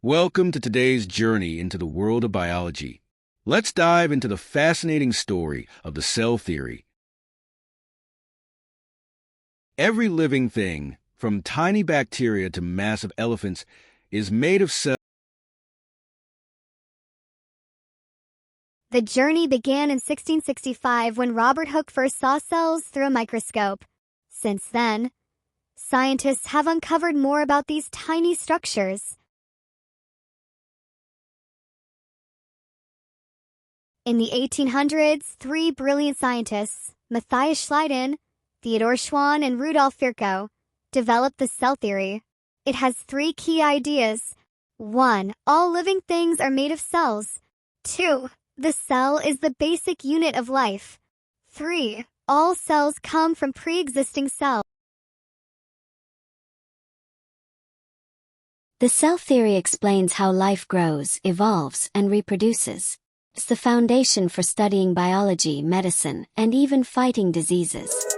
Welcome to today's journey into the world of biology. Let's dive into the fascinating story of the cell theory. Every living thing, from tiny bacteria to massive elephants, is made of cells. The journey began in 1665 when Robert Hooke first saw cells through a microscope. Since then, scientists have uncovered more about these tiny structures. In the 1800s, three brilliant scientists, Matthias Schleiden, Theodor Schwann, and Rudolf Virchow, developed the cell theory. It has three key ideas. 1. All living things are made of cells. 2. The cell is the basic unit of life. 3. All cells come from pre-existing cells. The cell theory explains how life grows, evolves, and reproduces. It's the foundation for studying biology, medicine, and even fighting diseases.